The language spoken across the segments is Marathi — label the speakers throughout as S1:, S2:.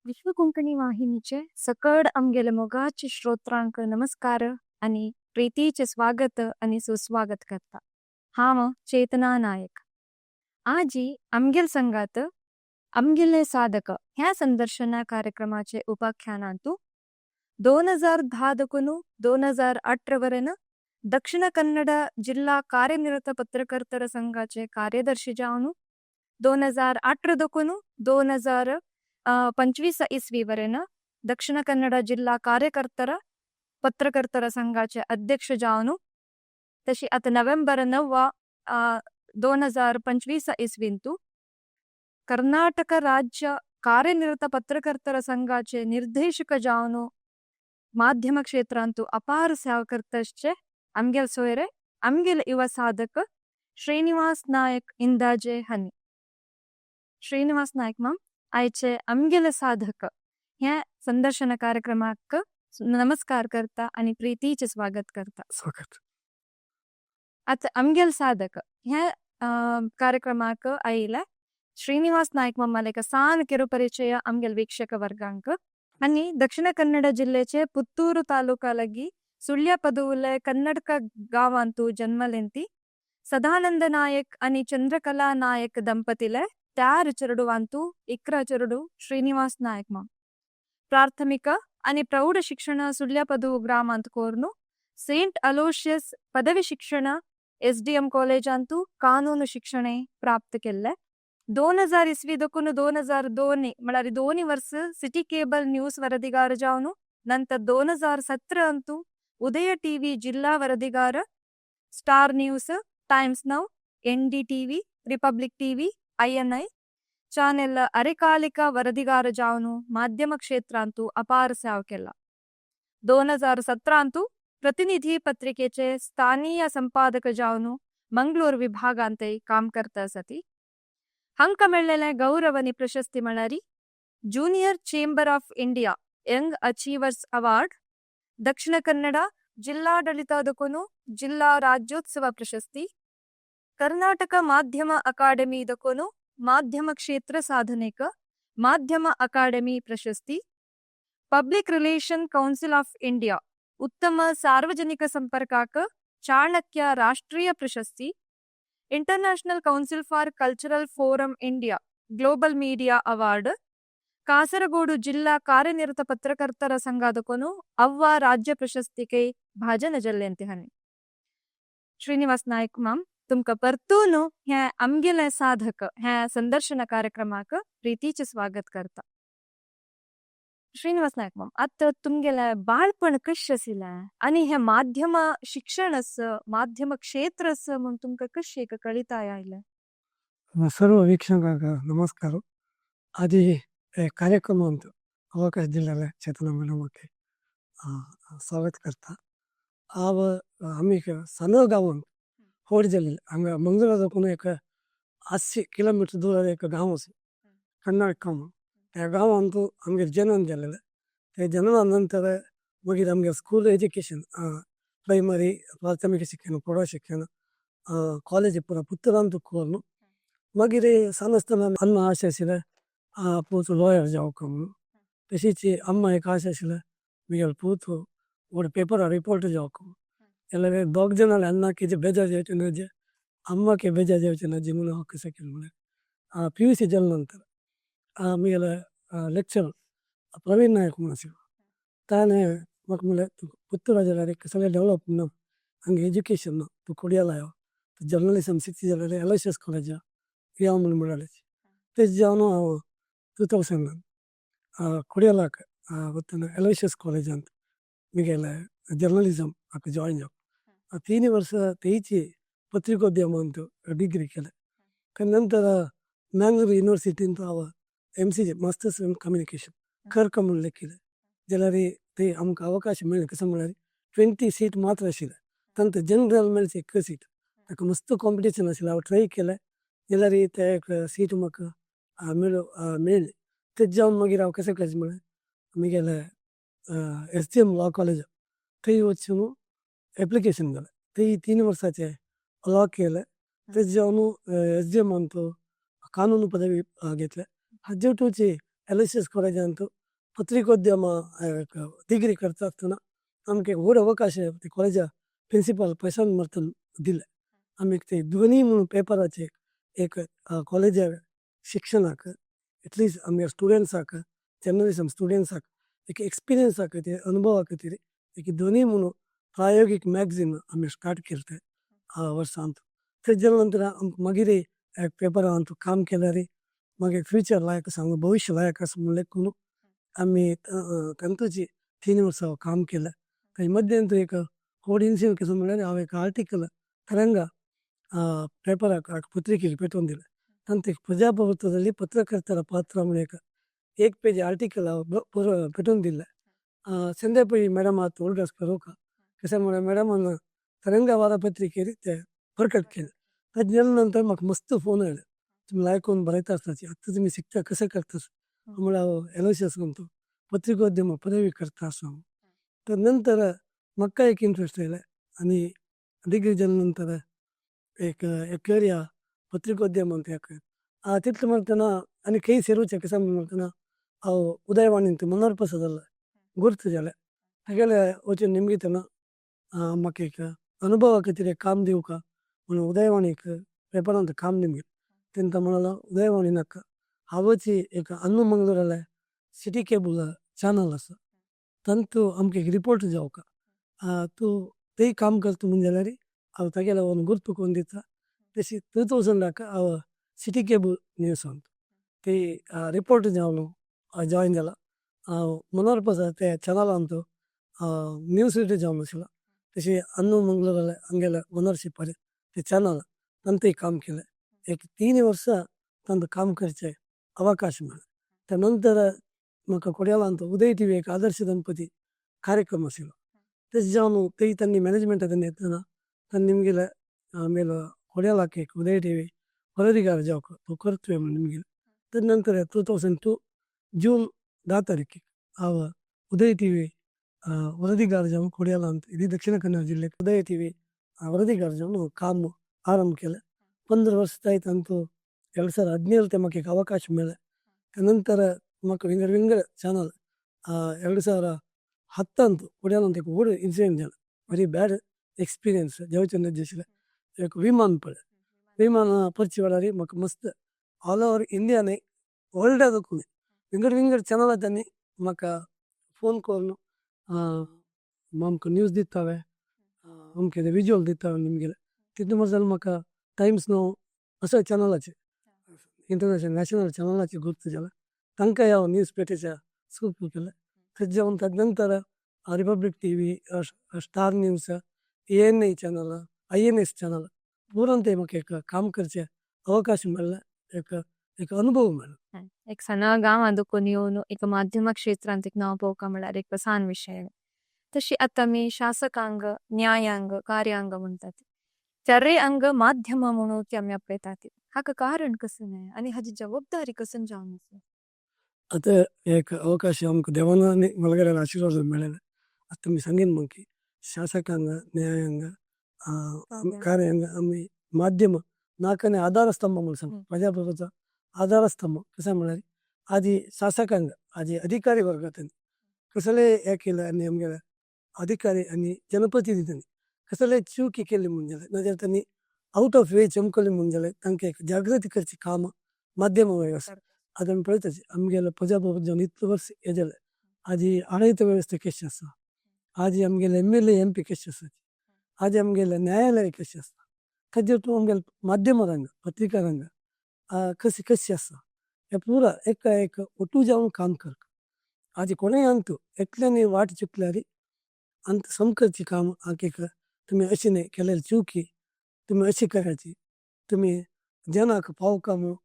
S1: विश्व कोंकणी वाहिनीचे सकड आमगेले मोगाचे श्रोत्रांक नमस्कार आणि प्रीतीचे स्वागत आणि सुस्वागत करता. हांव चेतना नायक. आजी आमगेल संगात आमगेले साधक ह्या संदर्शना कार्यक्रमाचे उपाख्यानांतू 2010 ದಕುನು 2018 ದಕ್ಷಿಣ ಕನ್ನಡ ಜಿಲ್ಲಾ ಕಾರ್ಯನಿರತ ಪತ್ರಕರ್ತರ ಸಂಘಾचे ಕಾರ್ಯದರ್ಶಿ जावनु 2018 ದಕುನು 2025 इसवीवरेन दक्षिण कन्नड जिल्हा कार्यकर्तर पत्रकर्तर संघाचे अध्यक्ष जावनु. तशी आता नोव्हेंबर 9 2025 इसवींतू कर्नाटक राज्य कार्यनिरत पत्रकर्तर संघाचे निर्देशक जावनु. माध्यम क्षेत्रांतू अपार सेवा करतश्चे आमगेल सोयरे आमगेल युवा साधक श्रीनिवास नायक इंदाजे हनी. श्रीनिवास नायक मॅम आयचे आमगेले साधक ह्या संदर्शन कार्यक्रमाक नमस्कार करता आणि प्रीतीचे स्वागत करता.
S2: स्वागत.
S1: आता आमगेल साधक ह्या कार्यक्रमाक आयला श्रीनिवास नायक मम्माले का सान ಕಿರು ಪರಿಚಯ आमगेल ವೀಕ್ಷಕ ವರ್ಗಾಂಕ आणि दक्षिण कन्नड जिल्ह्याचे पुತ್ತೂರು ತಾಲೂಕಾಲಗಿ ಸುಳ್ಯ ಪದವುಲೆ ಕನ್ನಡಕ गावांतू जन्मलेंती सदानंद नायक आणि चंद्रकला नायक ದಂಪತಿಲೆ त्यार चरडुवांतू इकरा चरडू श्रीनिवास नायक मॅम. प्राथमिक आणि प्रौढ शिक्षण सुಳ್ಯಪದವು ग्रामांत कोरनु सेंट अलोशियस पदवी शिक्षण SDM कॉलेजांतू कानूनु शिक्षणे प्राप्त केले. 2000 इसवी दकून 2002 म्हळ्यार 2 वर्ष सिटी केबल न्यूज वरदिगार जावनु. नंतर 2017 अंतू उदय टीव्ही जिल्हा वरदिगार, star news, times now, NDTV, republic TV, INI channel ಅರೆಕಾಲಿಕ ವರದಿಗಾರ ಜಾವನು. ಮಾಧ್ಯಮ ಕ್ಷೇತ್ರಾಂತೂ ಅಪಾರ ಸೇವೆ केला. 2017 अंतू प्रतिनिधी पत्रिकेचे स्थानीय संपादक जावनु मंगळूर विभागांतही काम करता सती. हंक मिळलेले गौरवनी प्रशस्ती मिळाली junior chamber of India young achievers award, दक्षिण कन्नड ಜಿಲ್ಲಾಡಳಿತದಕ್ಕೂ ಜಿಲ್ಲಾ ರಾಜ್ಯೋತ್ಸವ ಪ್ರಶಸ್ತಿ, ಕರ್ನಾಟಕ ಮಾಧ್ಯಮ ಅಕಾಡೆಮಿದಕ್ಕೂ ಮಾಧ್ಯಮ ಕ್ಷೇತ್ರ ಸಾಧನೆಕ ಮಾಧ್ಯಮ ಅಕಾಡೆಮಿ ಪ್ರಶಸ್ತಿ, public relation council of India ಉತ್ತಮ ಸಾರ್ವಜನಿಕ ಸಂಪರ್ಕಾಕ ಚಾಣಕ್ಯ ರಾಷ್ಟ್ರೀಯ ಪ್ರಶಸ್ತಿ, international council for cultural forum India global media award, Kasaragod ಜಿಲ್ಲಾ ಕಾರ್ಯನಿರತ ಪತ್ರಕರ್ತರ ಸಂಘದಕ್ಕೂ ಅವ್ವ ರಾಜ್ಯ प्रशस्तीके भाजन जल्लेंते हने. श्रीनिवास नायक मॅम तुमका परतून ह्या आमगेले साधक ह्या संदर्शन कार्यक्रमाक प्रीतीचे स्वागत करता. श्रीनिवास नायक मॅम आता तुमगेले बाळपण कशें आशिल्लें आणि हे माध्यम शिक्षणस माध्यम क्षेत्रस म्हणून तुमका कशें कळिताय आयलें?
S2: सर्व ವೀಕ್ಷಕರಿಗೆ ನಮಸ್ಕಾರ. आधी कार्यक्रम अंतू अवकाश दिलेला चेतना मॅडमके स्वागत करता. आव आम्ही सनळ गावात होड जिल्हे हांगा मंगळूरदकून एक 80 किलोमीटर दूर एक गांव असे कर्नाटक. त्या गांवांतू आमगे जनन जालेले. ते जनना नंतर मागीर आमगे स्कूल एज्युकेशन प्रैमरी प्राथमिक शिक्षण प्रौढ शिक्षण कॉलेज पुरा पुತ್ತೂರಂತೂ कोरनु. मागीर सान आसतना अन्न आशा आशिल्लें पोतू लॉयर जावंक म्हणून. तशीच अम्मा एक आशा आशिल्लें म्हगेलो पोतू व्हड पेपरार रिपोर्टर जावंक. जाल्यार दोग जाणांले अन्ना कितें बेजार जावचें ना जे अम्माके बेजार जावचें ना जे म्हणून हांव कशें केलें म्हळ्यार PUC जाले नंतर म्हगेलो लेक्चरर प्रवीण नायक म्हणून आशिल्लो. ताणें म्हाका म्हणलें तूं पुत्तूरा जाल्यार एक सगळें डेवलप ना हांगा एज्युकेशन ना, तूं कोडयार लायो, जर्नलिझम शिकता जाल्यार एलोशियस कॉलेजा या म्हणून म्हणाले. तेच जावन हांव 2000 कोडयालाक वतना एलोशियस कॉलेजांत म्हगेलें जर्नलिझम हाका जॉयन जावं. 3 वर्स थंयची पत्रिकोद्यमांत डिग्री केलें. नंतर मँगलोर युनिवर्सिटींत हांव MCJ मास्टर्स इन कम्युनिकेशन कर्क म्हणलें केलें. जाल्यार थंय आमकां अवकाश मेळ्ळें कशें म्हळ्यार 20 सीट मात्र आशिल्ले. तांकां जनरल मेळचे 1 सीट. ताका मस्त कॉम्पिटिशन आशिल्लें. हांव ट्राय केलें जाल्यार ते एक सीट म्हाका मेळ्ळी. तेच जावन मागीर हांव कशें केलें म्हळ्यार म्हगेलें SDM लॉ कॉलेज थंय वचून एप्लिकेशन घालें. थंय 3 वर्साचें लॉ केलें. तेच जावन SDM अंतू कानून पदवी घेतले. हाजे वटूच एलोशियस कॉलेजांत पत्रिकोद्यम डिग्री करता असतना आमकां एक व्हड अवकाश ते कॉलेजा प्रिंसिपल प्रशांत मार्तन दिले. आमी ते ध्वनी म्हणून पेपराचे एक कॉलेजा शिक्षणाक एटलिस्ट आमगे स्टुडंट्साक जर्नलिझम स्टुडंट्साक एक एक्सपिरियन्सा खातीर अनुभवा खातीर एक ध्वनी म्हणून प्रायोगीक मॅगझीन आमी स्टार्ट केलें ते वर्सांत. तेजे नंतर मागीर एक पेपरान हांव काम केल्यार मागीर फ्युचर लायक सांगू भविश्य लायक आसा म्हणलें करून आमी तंतूची 3 वर्सां काम केलें. ताजे मध्यंतर एक व्हड इन्सिडंट कसो म्हणल्यार हांव एक आर्टिकल तरंगा पेपराक पत्रिकेक पेटोवन दिलें. तातूंत एक प्रजाप्रभुत्वाದಲ್ಲಿ पत्रकर्ತರ पात्र म्हणून एक पेज आर्टिकल हांव पेटोवन दिल्लें. संध्यापळी मॅडम आतां ओल्ड आसा बरोवका कशें म्हणल्यार मॅडमान तरंगा वारपत्रिकेर तें प्रकट केलें. ताजे नंतर म्हाका मस्त फोन आयलो, तुमी लायकून बरयता आसताची आतां तुमी शिकता कशें करता म्हणल्यार हांव एलोशियस म्हणतो पत्रिकोद्यम पदवी करता आसा. तर नंतर म्हाका एक इंट्रस्ट आयलें आनी डिग्री जाले नंतर एक करिया पत्रिकोद्यमांत तितले म्हणटना आनी खंय सेरूचे कशें म्हणटना हांव उदयवाणींत मनोहर गुर्त जालें. तागेले वचून निमगितना म्हाका एक अनुभवा खातीर एक काम दिवका म्हणून उदयवाणीक पेपरांत काम निमगेलें. तेन्ना म्हणलो उदयवाणी नाका हांव वची एक अन्नू मंगळूर जाल्यार सिटी केबल चॅनल आसा तातूंत आमकां एक रिपोर्ट जावका तूं थंय काम करता म्हूण जाल्यार हांव तागेलो व्हरून गुर्त करून दिता. तशी 2000 हांव सिटी केबल न्यूजांत ते रिपोर्ट जावन जॉयन जाला. हांव मनोहर प्रसाद त्या चॅनलांत न्यूज रिडर जावन आशिल्लो. तशें अन्नू मंगळूर जाल्यार आमगेल्या ओनरशिपार ते चॅनल तांतूय काम केलें. एक 3 वर्सां तांकां काम करचें अवकाश मेळ्ळें. त्या नंतर म्हाका कोड्यालांत उदय टी व्ही एक आदर्श दंपती कार्यक्रम आशिल्लो. तेजे जावन थंय तांणी मॅनेजमेंटान येतना तांणी निमगेलें आमगेलो कोड्यालाक एक उदय टी व्ही वरदिगार जावंक तूं करतवें म्हणून निमगेलें. तेजे नंतर 2002 जून 10 तारखेक हांव उदय टी व्ही वरदिगार जावन कोड्यालांत इडी दक्षिण कन्नड जिल्ह्याक उदय टी व्ही वरदिगार जावन काम आरंभ केलें. 15 वर्सां जायत तातूंत 2017 ते म्हाका एक अवकाश मेळ्ळें. त्या नंतर म्हाका विंगड विंगड चॅनल 2010 कोड्यालांत एक व्हड इन्सिडेंट जालें. वेरी बॅड एक्सपिरियन्स जयचंद्र दिसलें. एक विमान पडलें. विमान पडचे वेळार म्हाका मस्त ऑल ओवर इंडिया न्हय वर्ल्डा दाखोवन विंगड विंगड चॅनलां तांणी म्हाका फोन करून आमकां न्यूज दिताले अमकें विज्युअल दिताले निमगेले. तितून म्हणल्यार म्हाका टायम्स नाव अशा चॅनलाचेर इंटरनॅशनल नॅशनल चॅनलाचेर गुर्त जालें. तांकांय हांव न्यूज पेटीच्या स्कूप केलें. तेजे जावन ताजे नंतर republic T V star news ANI channel INS channel पुरान ते म्हाका एक काम करचें अवकाश मेळ्ळें. एक अनुभव मेळ्ळो.
S1: एक सಣ್ಣ गांवांतून येवन एक माध्यम क्षेत्रांत एक नाव पळोवका म्हळ्यार एक सान विशय. तशी आतां आमी शासकांग न्यायांग कार्यांग म्हणटात. चारय अंग माध्यम म्हणून ती आमी आपयतात. हाका कारण कसं न्हय आनी हाची जबाबदारी कसं जावन आसा.
S2: आतां एक अवकाश आमकां देवान मलगड्यान आशिर्वाद मेळ्ळें. आतां तुमी सांगीन मग की शासकांग न्यायांग कार्यांग आमी माध्यम नाकने आधार स्तंभ म्हणून सांग प्रजाप्रभुत्व आधार स्तंभ कशें म्हळ्यार आदी शासकांग आदी अधिकारी वर्गांत कसले हें केलें आनी आमगेले अधिकारी आनी जनप्रतिनिधींनी कसले चुकी केली म्हूण जाल्यार नाजाल्यार तांणी आउट ऑफ वे चमकली म्हूण जाल्यार तांकां एक जागृती करची काम माध्यम वेवस्था. आतां आमी पळयताची आमगेलो प्रजाप्रभुत्व जावन इतलें वर्स हें जालें आजी आडयत वेवस्था कशी आसा, आजी आमगेले MLA MP कशी आसा, आजी आमगेले न्यायालय कशी आसा, ताजेर तूं आमगेले माध्यम रंग पत्रिका रंग कशी आसा हें पुरा एका एक ओटू जावन काम करता. आजी कोणेय अंतू एकल्यानी वाट चुकल्यार अंत सम करची काम एक तुमी अशी न्हय केलेली चुकी तुमी अशी करायची. तुमी जनाक पावोवका म्हणून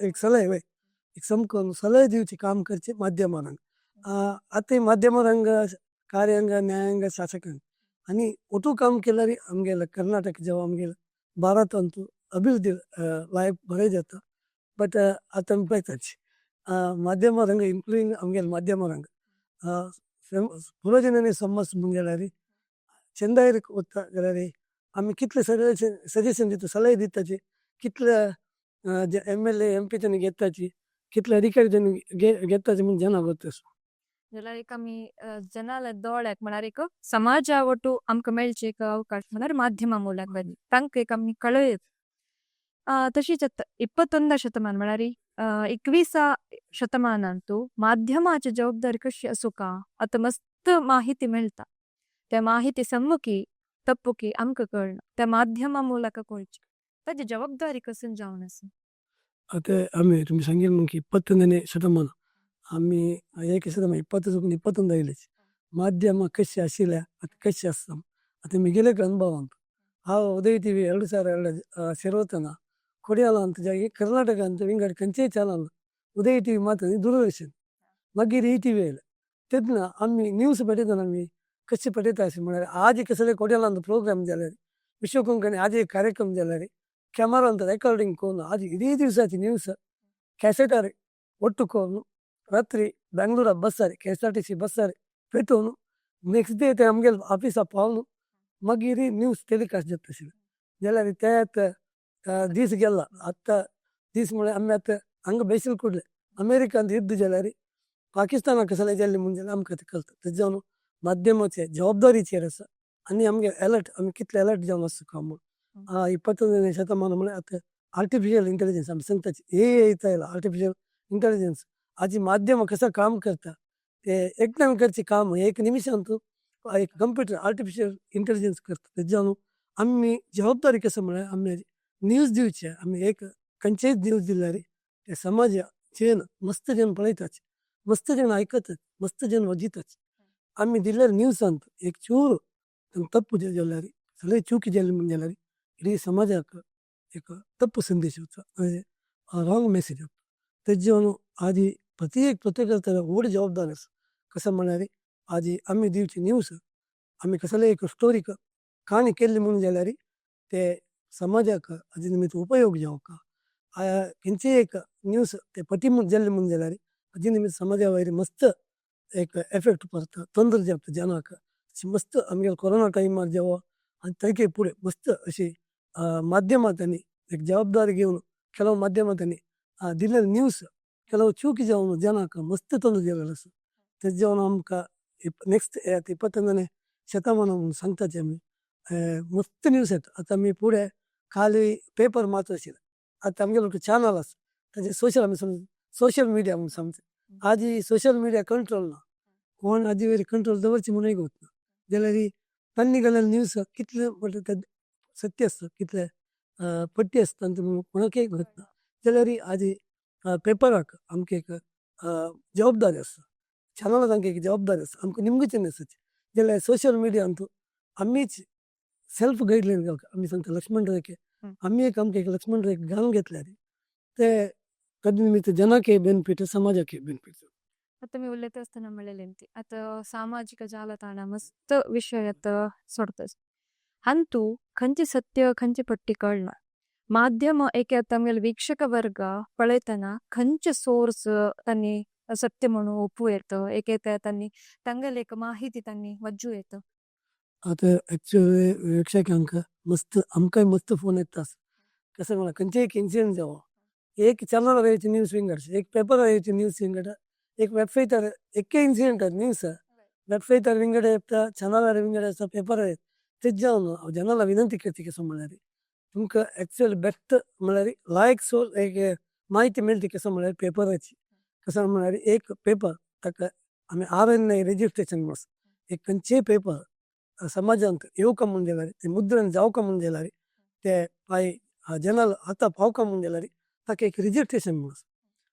S2: एक सलह एक समकून सलह दिवची काम करचें माध्यम रंग. आतां माध्यम रंग कार्यांग न्यायांग शासकांग आनी ओटू काम केल्यार आमगेले कर्नाटक जावं आमगेले भारतांत अभिवृद्धी लायफ बरें जाता. बट आतां आमी पळयताची माध्यम रंग इन्क्लुडींग आमगेले माध्यम रंग पुरोजनांनी समज म्हूण जाल्यार चेंदायेर वता जाल्यार आमी कितले सजेशन दिता सलह दिताची कितले MLA MP तांणी घेताची कितले अधिकारी तांणी घेताचे म्हूण जाणा गरज.
S1: जाल्यार एक आमी जनाला दोळ्याक म्हळ्यार एक समाज आवटू आमकां मेळचे एक अवकाश म्हळ्यार माध्यमा मुलाक बरी तांकां एक आमी कळयत. तशीच आतां 21 शतमान म्हळ्यार 21 शतमानांतू माध्यमाची जबाबदारी कशी आसूं का आतां मस्त माहिती मेळटा. त्या माहिती सಮ್ಮುಖಿ ತಪ್ಪುಕಿ आमकां कळना त्या माध्यमा ಮೂಲಕ कळची ताजी जबाबदारी कसून जावन आसा.
S2: आता आम्ही तुम्ही सांगेल मग की 21ನೇ ಶತಮಾನ आम्ही ಏಕೆ ಶತಮಾನ 20 ಚುಕ್ಕಿನ 21 ಆಯ್ಲಚ್ ಮಾಧ್ಯಮ ಕಸಿ ಅಶಿಲ ಅದು ಕಸಿ ಅಸ್ಸಂ ಅದು ಮಿಗಿಲಕ್ಕೆ ಅನುಭವ ಅಂತ ಆ ಉದಯ ಟಿವಿ 2002 ಸೇರೋತನ ಕೊಡಿಯಾಲ ಅಂತ ಜಾಗಿ ಕರ್ನಾಟಕ ಅಂತ ವಿಂಗಡ ಕಂಚೆ ಚಾನಲ್ ಉದಯ ಟಿವಿ ಮಾತ್ರ ದೂರದರ್ಶನ್ ಮಗ್ಗಿರಿ ಈ ಟಿವಿ ಇಲ್ಲ ತೆದ್ನ ಆಮ್ಮಿ ನ್ಯೂಸ್ ಪಡೆದ ನಮ್ಮಿ ಕಸಿ ಪಡೆತಾಸಿ ಮಾಡ್ಯಾರ ಆಜಿ ಕಸಲೆ ಕೊಡಿಯಾಲ ಅಂತ ಪ್ರೋಗ್ರಾಮ್ ಜಾಲರಿ ವಿಶ್ವಕೊಂಕಣಿ ಆಜಿ ಕಾರ್ಯಕ್ರಮ ಜಾಲರಿ ಕ್ಯಾಮರಾ ಅಂತ ರೆಕಾರ್ಡಿಂಗ್ ಕೋನು ಆಜಿ ಇಡೀ ದಿವಸ ಆಚಿ ನ್ಯೂಸ್ ಕ್ಯಾಸೆಟಾರಿ ಒಟ್ಟುಕೋನು ರಾತ್ರಿ ಬೆಂಗಳೂರ ಬಸ್ಸಾರಿ KSRTC ಬಸ್ಸಾರಿ ಪೆಟ್ಟೋನು ನೆಕ್ಸ್ಟ್ ಡೇ ನಮಗೆ ಆಫೀಸ್ ಪಾವನು ಮಗಿರಿ ನ್ಯೂಸ್ ಟೆಲಿಕಾಸ್ಟ್ ಜೊತೆ ಜಲ್ಲರಿ ತೇತ್ ದೀಸ್ಗೆಲ್ಲ ಅತ್ತ ದೀಸ್ ಮುಳೆ ಅಮ್ಮೆ ಅತ್ತ ಹಂಗೆ ಬೈಸಲ್ ಕೂಡಲೇ ಅಮೇರಿಕಾ ಅಂತ ಇದ್ದು ಜಲ್ಲರಿ ಪಾಕಿಸ್ತಾನಕ್ಕೆ ಸಲ ಜಲ್ಲಿ ಮುಂಜೆ ನಮ್ಮ ಕತೆ ಕಲ್ತು ತೆಜ್ಜವನು ಮಾಧ್ಯಮಕ್ಕೆ ಜವಾಬ್ದಾರಿ ರಸ ಅನ್ನಿ ನಮಗೆ ಅಲರ್ಟ್ ಆಮೇಲೆ ಕಿತ್ಲೆ ಅಲರ್ಟ್ ಜಾಮ್ ಅಸ್ಸು ಕಾಮು 21ನೇ ಶತಮಾನ ಮುಳೆ ಅತ್ತ आर्टिफिशियल इंटेलिजन्स आम्ही सांगताच येता येईल आर्टिफिशियल इंटेलिजन्स आजी माध्यम कसं काम करता ते एक नंबरचे काम एक निमिषांतू एक कम्प्युटर आर्टिफिशियल इंटेलिजन्स करता त्याच्यानं आम्ही जबाबदारी कसं म्हणा आम्ही न्यूज दिवचे आम्ही एक कंचेच न्यूज दिला रे ते समाज जन मस्त जन पळयताच मस्त जन ऐकतात मस्त जन वजिताच आम्ही दिलेलं न्यूज सांगतो एक चूर तप्पू जल्ला रे सगळे चूकी जल्ली म्हणजे रे इडೀ समाजाक एक तप्पु संदेश होता रॉंग मेसेज होता त्याच्यानं आधी प्रत्येक पत्रकाराला एवढी जबाबदारी असं कसं म्हणाले आधी आम्ही दिवची न्यूज आम्ही कसले एक स्टोरी कहाणी केली म्हणून जाल्यार ते समाजाक आधी निमित्त उपयोग जावं का खंयची एक न्यूज ते पटी म्हणून जाल्ले म्हणून जाल्यार हाजी निमित्त समाजा वयर मस्त एक एफेक्ट पडता ತೊಂದರೆ जाता जनाक मस्त आमगे कोरोना टायमार जेव्हा आणि तैके पुढे मस्त अशी ಮಾಧ್ಯಮದಲ್ಲಿ एक ಜವಾಬ್ದಾರಿ घेऊन ಕೆಲವು ಮಾಧ್ಯಮದಲ್ಲಿ दिलेलं न्यूज ಕೆಲವು ಚೂಕಿ जावन जनाक मस्त ತೊಂದರೆ जालेलं आसा तेजेवन आमकां नेक्स्ट 21ನೇ शतमान म्हणून सांगताचे आमी मस्त न्यूज येता आतां आमी पुढे खाली पेपर मात आशिल्ले आतां आमगेलो चॅनल आसा ताजे सोशल मिडिया म्हणून सांगता आजी सोशल मिडिया कंट्रोल ना कोण आजी वेरी कंट्रोल दवरची म्हणून वतना जाल्यार तांणी गेलेले न्यूज कितले म्हणटा सत्य असतं कितले पट्टी असतात कोणाक घडत ना जाल्यार आजी पेपराक आमकां एक जबाबदारी आसा चॅनलाक आमकां एक जबाबदारी आसा आमकां निमगेचें आसाची जाल्यार सोशल मिडियांतू आमीच सेल्फ गायडलायन घालता आमी सांगता लक्ष्मण रेखे आमी एक आमकां एक लक्ष्मण रेख घालून घेतल्यार ते कधी निमित्त जनाकय बेनिफिट समाजाकय बेनिफिट.
S1: आता मी उल्लेख असताना म्हणलेले आता सामाजिक जालताण मस्त विषयात सोडतच ಅಂತೂ ಖಂಚಿ ಸತ್ಯ ಖಂಚಿ ಪಟ್ಟಿ ಕಳ್ನ ಮಾಧ್ಯಮ ಏಕೆ ತಮ್ಗೆಲ್ ವೀಕ್ಷಕ ವರ್ಗ ಪಳೆತನ ಖಂಚ ಸೋರ್ಸ್ ತನ್ನಿ ಸತ್ಯ म्हणू ಒಪ್ಪು येत ಏಕೆ तन्नी ತಂಗल एक माहिती तन्नी वज्जू येत.
S2: आता ॲक्च्युअली प्रेक्षकांक मस्त आमकांय मस्त फोन येतात कसं म्हणा खंयचे एक इन्सिडेंट जावं एक चॅनलार येवची न्यूज विंगड एक पेपरार येवची न्यूज विंगड एक वेबसायटार एके इन्सिडेंटार न्यूज वेबसायटार विंगड येता चॅनलार विंगड आसा पेपरार येता तेज्यावन हांव जनाला विनंती करता कसं म्हळ्यार तुमकां ॲक्च्युअली बेस्ट म्हळ्यार लायक सो एक माहिती मेळटा कसं म्हळ्यार पेपराची कसं म्हळ्यार एक पेपर ताका आमी RNI रेजिस्ट्रेशन म्हणून एक खंयचेय पेपर समाजांत येवका म्हणून जाल्यार ते मुद्रण जावका म्हणून जाल्यार ते पांय जनाल हाता पावका म्हणून जाल्यार ताका एक रेजिस्ट्रेशन म्हणून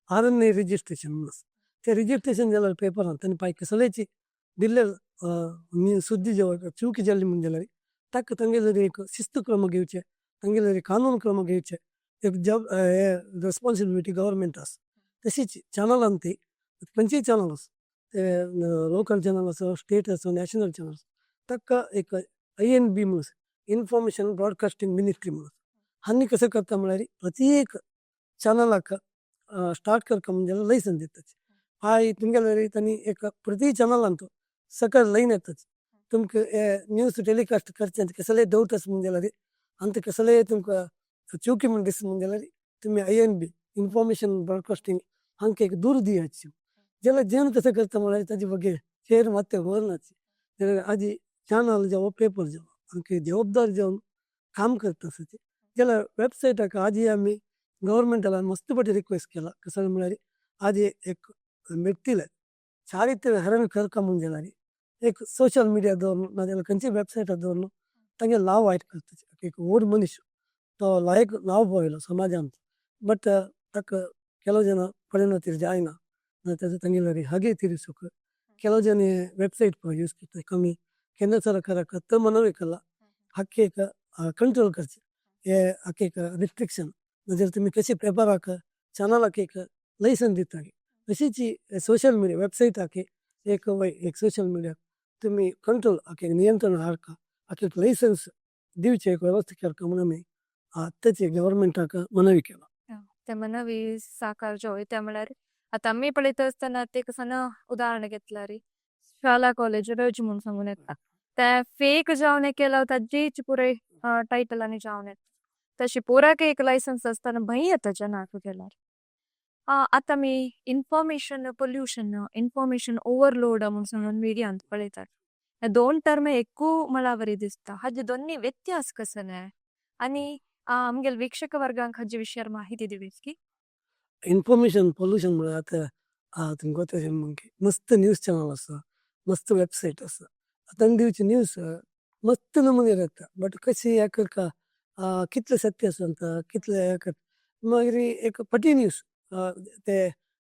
S2: RNI रेजिस्ट्रेशन म्हणून ते रेजिस्ट्रेशन जाल्यार पेपरान ताणें पांय कसलेची दिल्ले सुद्दी जेव्हा चूक जाल्ली म्हणून जाल्यार ताका तांगेलेर एक शिस्त क्रम घेवचे तांगेलेर कानून क्रम घेवचे एक रेस्पॉन्सिबिलिटी गव्हर्मेंट आसा तशीच चॅनलान ती खंयचेय चॅनल आसा ते लोकल चॅनल आसा स्टेट आसा नॅशनल चॅनल आसा ताका एक INB म्हणून इन्फॉर्मेशन ब्रॉडकास्टिंग मिनिस्ट्री म्हणून हांणी कसं करता म्हळ्यार प्रत्येक चॅनलाक स्टार्ट करता म्हणजे जाल्यार लायसन दितात पांय तुमगेलेर तांणी एक प्रति चॅनलांत सकल लायन येतात तुमकां न्यूज टेलिकास्ट करचे कसले डावट आसा म्हणून जाल्यार आनी कसले तुमकां चुकी म्हूण दिसता म्हणून जाल्यार तुमी INB इन्फॉर्मेशन ब्रॉडकास्टिंग हांकां एक दूर दियाची ज्याला जेवण कसं करता मला ताजे बघे शेअर माते वरनाची त्याला आधी चॅनल जेव्हा पेपर जेव्हा आणखी जबाबदार जेवण काम करत असते ज्याला वेबसाईट आहे का आधी आम्ही गव्हर्नमेंटाला मस्तपटी रिक्वेस्ट केला कसं म्हणाली आधी एक व्यक्तीला चारित्र्य हरण करका ಮುಂದೆ एक social media Nadella Kanchi website दोन ತಂಗೆ ಲಾವ್ ಆಯ್ತು ಕರ್ತದೆ एक ಓಡ್ ಮನುಷ್ಯ लायक लाव बोयलो समाजांत बट ताका ಕೆಲವು ಜನ ಪರಿಣತಿರು ಜಾಯ್ನ त्याचं ತಂಗಿಲ್ಲರಿ ಹಾಗೆ ತಿರಿಸೋಕ ಕೆಲವು ಜನ ವೆಬ್ಸೈಟ್ ಯೂಸ್ करते कमी केंद्र सरकाराक तर मनवेकला हक्के कंट्रोल करचे हे हक्के रिस्ट्रिक्शन जर तुम्ही कशी पेपर हाक चॅनल हाके लायसन दिता तशीच सोशल मीडिया वेबसाईट हाके एक सोशल मीडिया तुम्ही कंट्रोल हाके नियंत्रण हाडका हाके लायसन्स दिवचे एक व्यवस्था करता म्हणून मी आत्ताचे गव्हर्नमेंटाक मनवी केला
S1: त्या मनवी साकार जो होय त्या म्हळ्यार आता आम्ही पळयत असताना ते कसं ना उदाहरण घेतला रे शाळा कॉलेज रज म्हणून सांगून येता त्या फेक जावन केला ताजीच पुरे टायटलांनी जावन येता तशी पोराक एक लायसन्स असताना भंय येता जनाक केल्यार आता मी इन्फॉर्मेशन पोल्युशन इन्फॉर्मेशन ओव्हरलोड म्हणून सांगून मिडियांत पळयतात हे दोन टर्म एकू मला बरी दिसता हाजे दोन्ही व्यत्यास कसं नाही आणि आमगेल वीक्षक वर्गांक हाजे विशयार माहिती दिवीस की
S2: इन्फॉर्मेशन पोल्युशन म्हळ्यार आतां तुमकां गोंयचे मगे मस्त न्यूज चॅनल आसा मस्त वेबसाईट आसा तांकां दिवची न्यूज मस्त नमुने येता बट कशी हें करता कितले सत्य सांगता कितले हें करता मागीर एक पटी न्यूज ते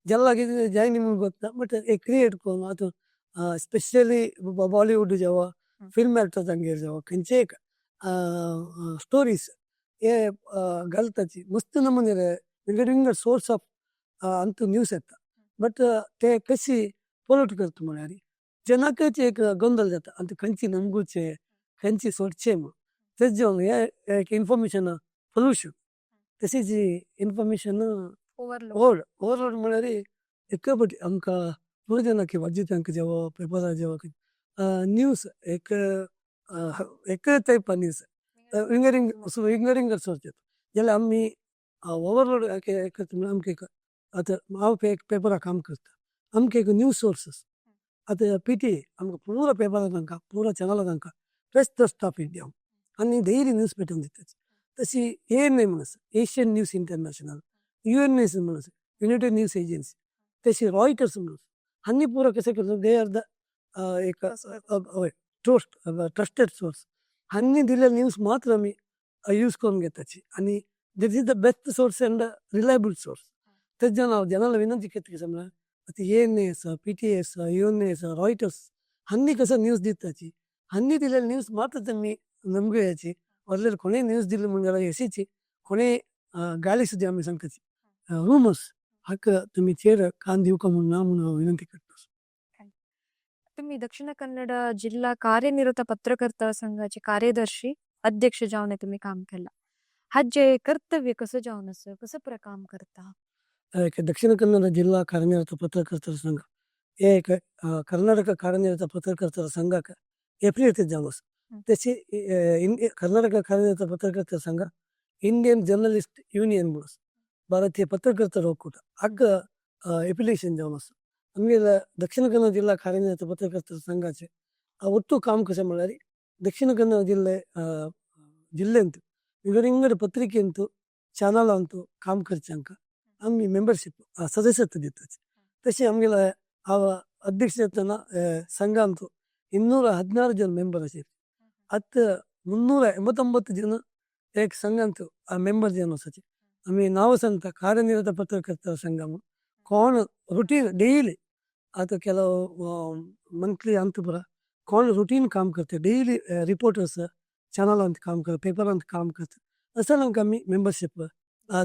S2: जेल्ला कितें जायना म्हणून बघता बट एक क्रिएट करून आतां स्पेशली बॉलिवूड जेव्हा फिल्म एक्टर तांगेर जेव्हा खंयचे एक स्टोरीज हे घालताची मस्त नमुने विंगड सोर्स ऑफ अंत न्यूज येता बट ते कशी पोलट करता म्हळ्यार जनाकच एक गोंधळ जाता आनी खंयची नमगुचे खंयची सोडचे म्हूण तेच जेवन हे एक इन्फॉर्मेशन पोल्युशन तशीच इन्फॉर्मेशन ओवरलोड म्हळ्यार एक पटी आमकां पुरो जनाक वाजितांक जेव्हा पेपरार जेव्हा न्यूज एक टायप न्यूज विंगडिंग सोर्स येता जाल्यार आमी ओवरलोड करता म्हळ्यार आमकां आतां हांव एक पेपराक काम करता आमकां एक न्यूज सोर्स आतां PTA आमकां पुरो पेपरार तांकां पुरो चॅनलार तांकां बेस्ट स्टाफ इंडिया आनी डेली न्यूज पेटोवन दिता तशी ANI म्हणून आसा एशियन न्यूज इंटरनॅशनल UNS म्हणून आसा युनायटेड न्यूज एजन्सी तशी रॉयटर्स म्हणून हांनी पुरो कशें करता दे आर द एक ट्रस्टेड सोर्स हांनी दिल्ले न्यूज मात्र आमी यूज करून घेताची आनी this is the best source and reliable source तेच जेवन हांव जनाला विनंती करता कशें म्हळ्यार आतां ANI आसा PTA आसा UNS आसा रॉयटर्स हांनी कसो न्यूज दिताची हांनी दिल्ले न्यूज मात्र तुमी नमगुयाची व्हरलेर कोणेय न्यूज दिली म्हणून जाल्यार यशीची कोणेय गाली सुद्दां आमी सांगताची रूमर्स हाका तुमी चेर कान दिवका म्हणून ना म्हणून हांव विनंती करता
S1: तुम्ही दक्षिण कन्नड जिल्हा कार्यनिरत पत्रकर्ता संघाचे कार्यदर्शी अध्यक्ष जाऊन तुम्ही काम केला हाजे कर्तव्य कसं जाऊन असं कसं काम करता
S2: दक्षिण कन्नड ಜಿಲ್ಲಾ ಕಾರ್ಯನಿರತ ಪತ್ರಕರ್ತರ ಸಂಘ एक ಕರ್ನಾಟಕ ಕಾರ್ಯನಿರತ ಪತ್ರಕರ್ತರ ಸಂಘಕ್ಕೆ एप्रिल जावस तशी कर्नाटक ಕಾರ್ಯನಿರತ ಪತ್ರಕರ್ತರ ಸಂಘ इंडियन जर्नलिस्ट यूनियन म्हणून भारतीय पत्रकर्तर ಒಕ್ಕೂಟ हाका एप्लिकेशन जावन आसा आमगे दक्षिण कन्नड जिल्हा ಕಾರ್ಯನಿರತ पत्रकर्तर संघाचे ಒಟ್ಟು काम कशें म्हळ्यार दक्षिण कन्नड जिल्ल्यांत विंगड पत्रिकेंतू ಚಾನಲಾಂತೂ काम करच्यांक आमी मेंबरशीप सदस्यत्व दिताची तशें आमगेले हांव अध्यक्ष जातना संघांतू 216 जन मेंबर आशिल्ले आतां 389 जन एक संघांतू मेंबर जावन आसाचे आमी नांव सांगता ಕಾರ್ಯನಿರತ पत्रकर्तर संघ म्हणून कोण रुटीन डेली आतां ಕೆಲವು मंथली अंत पुरा कोण रुटीन काम करता डेली रिपोर्टर्स ಚಾನಲಾंत काम करता पेपरांत काम करता असं तांकां आमी मेंबरशीप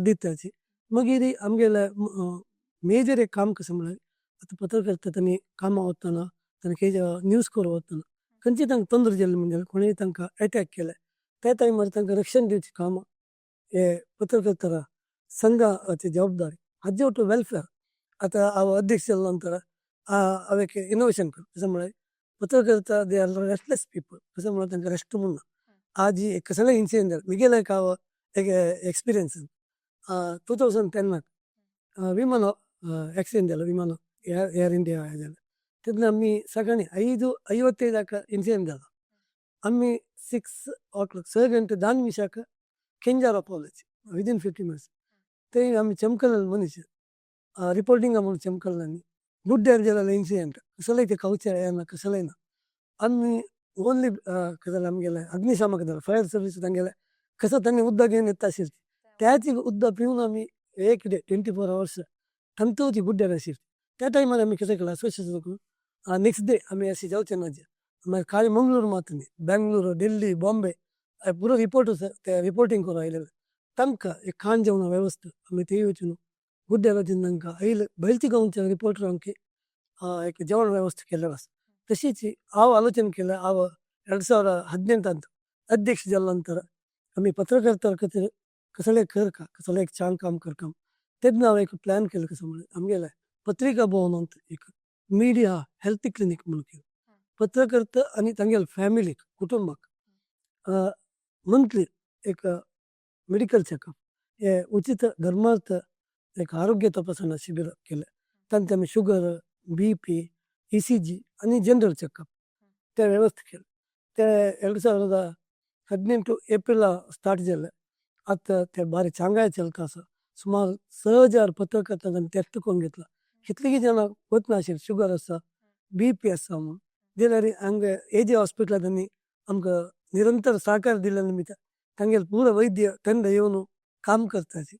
S2: दिताची मागीर आमगेले मेजर एक काम कशें म्हळ्यार आतां पत्रकर्ता तांणी कामां वतना तांणी न्यूज करूं वतना खंयची तांकां तोंदर जाली म्हणजे कोणेय तांकां एटॅक केले त्या टायमार तांकां रक्षण दिवचें काम हे पत्रकर्ता संघाची जबाबदारी हाजे ಒಟ್ಟು वेलफेअर आतां हांव अध्यक्ष जालो नंतर हांव एक इनोवेशन करता कशें म्हळ्यार पत्रकर्ता दे आर रेस्टलेस पीपल कशें म्हळ्यार तांकां रेस्ट म्हणना आज एक सगळें इन्सिडेंट जालें म्हगेलो एक हांव एक एक्सपिरियन्स 2010 विमान एक्सिडेंट जालो विमान एअर इंडिया जालें तेन्ना आमी सकाळीं 5:55 दाका इन्सिडेंट जालो. आमी 6 o'clock 6 गंटे 10 निमिषाक केंजारा पावलेची विदीन 50 minutes. थंय आमी चमकल मनीस रिपोर्टिंगा म्हूण चमकल्लानी बुड्ड्यार जालें इन्सिडेंट कसलेंय ते कवचे येना कसलेंय ना. आमी ओन्ली जालें आमगेलें अग्निशामक दळ फायर सर्वीस तांगेलें कसो तांणी उदक घेवन येता आशिल्ली त्याच उदक पिवन आमी एक डे 24 hours tantoची बुड्ड्यार आशिल्ली. त्या टायमार आमी कितें केलां करून नेक्स्ट डे आमी अशें जावचें ना मागीर खाली मंगळूर मात न्ही बेंगळूर दिल्ली बॉम्बे पुरो रिपोर्टर्स ते रिपोर्टिंग करूं आयलेले तांकां एक खाण जेवणा वेवस्था आमी थंय वचून बुड्ड्यार वचून तांकां आयले बयलच्या गांवच्या रिपोर्टरांक एक जेवण वेवस्था केल्लो आसा. तशीच हांव आलोचन केलें हांव 2018 अध्यक्ष जाल्ल्या नंतर आमी पत्रकारिता खातीर कसलेंय करका कसलें एक छान काम करता तेन्ना हांवें एक प्लॅन केलो कसो म्हळ्यार आमगेलें पत्रिका भवनांत एक मिडिया हेल्थ क्लिनीक म्हणून केलं. पत्रकारिता आनी तांगेल्या फॅमिलीक कुटुंबाक मंथली एक मेडिकल चॅकअप हे उचित धर्मार्थ एक आरोग्य तपासणा शिबीर केलें. तांचे आमी शुगर BP ECG आनी जनरल चॅकअप ते वेवस्था केले. ते 2018 एप्रिला स्टार्ट जाले. आतां ते बारी चांगाय चलता आसा. सुमार 6,000 पत्रकारांनी टेस्ट करून घेतला. कितलींय जाणां वचना आशिल्लीं शुगर आसा BP आसा म्हूण जाल्यार हांगा AJ हॉस्पिटलांत तांणी आमकां निरंतर सहकार दिल्या निमित्त तांगेले पुरो वैद्य थंड येवन काम करताची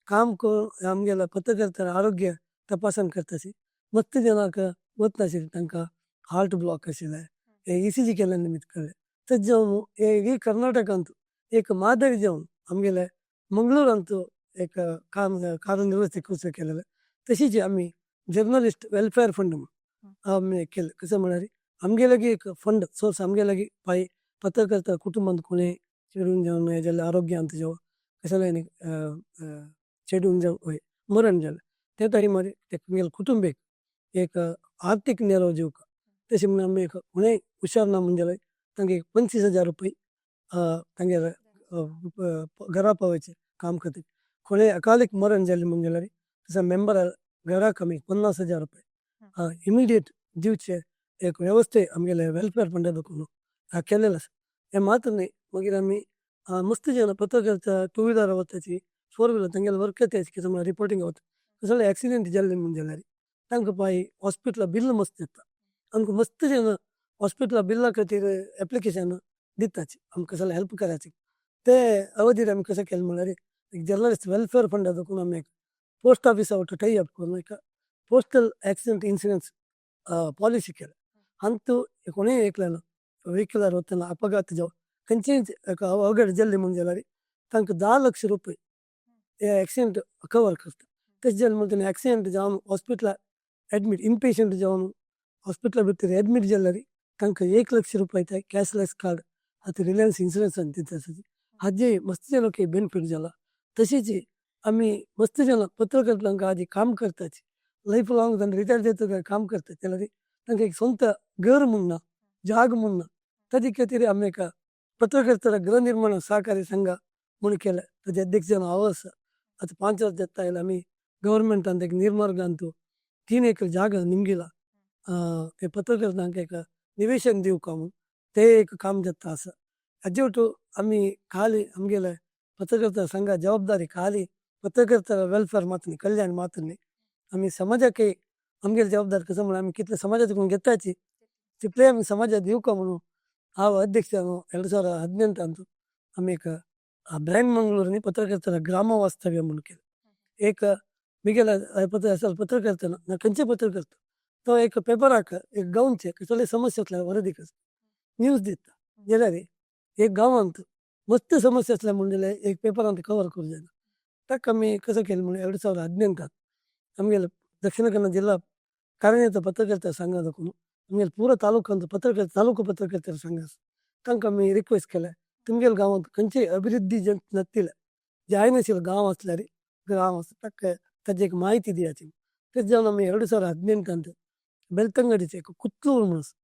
S2: काम करून आमगेल्या पत्रकारिता आरोग्य तपासण करताची. मस्त जाणांक वचना आशिल्लीं तांकां हार्ट ब्लॉक आशिल्ले ECG केल्या निमित्त कळ्ळें. तशें जावन हे कर्नाटकांत एक मादरी जावन आमगेले मंगळूरांत एक काम कार्यनिर्वृत्ती कसो केलेले. तशीच आमी जर्नलिस्ट वेलफेअर फंड म्हणून आमी केलें कसो म्हळ्यार आमगे लागीं एक फंड सोर्स आमगे लागीं पाय पत्रकारिता कुटुंबांत कोणें चेडून जावन हें जाल्यार आरोग्यांत जावं कसलें न्ही चेडून जावं मरण जालें त्या टायमार तेगेले कुटुंबीक एक आर्थीक नेरव दिवपाक तशें म्हणून आमी एक कोणेंय हुशार ना म्हणजे तांकां 25,000 रुपया तांगेले घरा पावयचें काम खातीर. कोणेंय अकालीक मरण जालें म्हणजे जाल्यार तशें मेंबराक घराक आमी 50,000 रुपया इमिडिएट दिवचे एक वेवस्थे आमगेले वेलफेअर फंडा देखून केलेलो आसा. हें मात्र न्ही मागीर आमी मस्त जाणां पत्रकारिता 2 व्हिलर वताची 4 व्हिलर तांगेले वर्क तेच कितें म्हळ्यार रिपोर्टिंग वता कसलें एक्सिडेंट जाल्लें म्हणजे जाल्यार तांकां पाय हॉस्पिटला बिल्ल मस्त येता. आमकां मस्त जाणां हॉस्पिटला बिल्ला खातीर एप्लिकेशन दिताची आमकां कसलें हेल्प कराची. ते अवधीर आमी कशें केलें म्हळ्यार एक जर्नलिस्ट वेलफेअर फंडा देखून आमी एक पोस्ट ऑफिसा वांगडा टाय अप करून एक पोस्टल एक्सिडेंट इन्शुरन्स पॉलिसी केल्या. अंतू कोणेंय एकल्यान व्हेहिकलार वतना अपघात जावं खंयचीय अवघड जाल्ली म्हणजे जाल्यार तांकां 10 लाख रुपया हे एक्सिडेंट कवर करता. तशें जालें म्हणटकीर एक्सिडेंट जावन हॉस्पिटलार एडमीट इनपेशंट जावन हॉस्पिटला भितर एडमीट जाल्यार तांकां 1 लाख रुपया येता कॅशलेस कार्ड आतां रिलायन्स इन्शुरन्सान दिता हाजे मस्त जाणांक बेनिफीट जाला. तशीच आमी मस्त जाणां पत्रकारितांक आदी काम करताची लायफ लाँग तांकां रिटायर जातकीर काम करता जाल्यार तांकां एक स्ವಂತ घर म्हूण ना जाग म्हूण ना ताजे खातीर आमी एक पत्रकारिता गृह निर्माण सहकारी संघ म्हूण केलें. ताजे अध्यक्ष जावन हांव आसा. आतां 5 वर्स जाता आयला आमी गव्हर्मेंटान एक निर्मार्गांत 3 एकर जागा निमगिला ते पत्रकारितांक एक निवेशन दिवका म्हूण ते एक काम जाता आसा. हाजे वटू आमी खाली आमगेले पत्रकारिता संघ जबाबदारी खाली पत्रकारिता वेलफेअर मात्र न्ही कल्याण मात्र न्ही आमी समाजाकय आमगेली जबाबदारी कसो म्हळ्यार आमी कितले समाजा देखून घेताची तितले आमी समाजाक दिवका म्हणून हांव अध्यक्ष जावन 2018 आमी एक ब्रँड मंगळूर न्ही पत्रकारिता ग्राम वास्तव्य म्हणून केलें. एक मिगेल्या पत्रकारिता ना खंयचे पत्रकारिता तो एक पेपराक एक गांवचे कसले समस्या आसल्यार वरदी करता न्यूज दिता जाल्यार एक गांवांत मस्त समस्या आसल्या म्हणजे जाल्यार एक पेपरांत कवर करूं जायना. ताका आमी कसो केलें म्हळ्यार 2018 आमगेले दक्षिण कन्नड जिल्हा कार्यनिरत पत्रकारिता संघ देखून आमगेले पुरो तालुकांत तालुका पत्रकारिता संघ आसा तांकां आमी रिक्वेस्ट केलें तुमगेल्या गांवांत खंयचेय अभिवृद्धी नासलेले जाय नाशिल्ले गांव आसल्यार गांव आसा ताका ताजी एक म्हायती दियाची. तेच जावन आमी 2018 बेलतंगडीचे एक कुत्तूर म्हणून आसा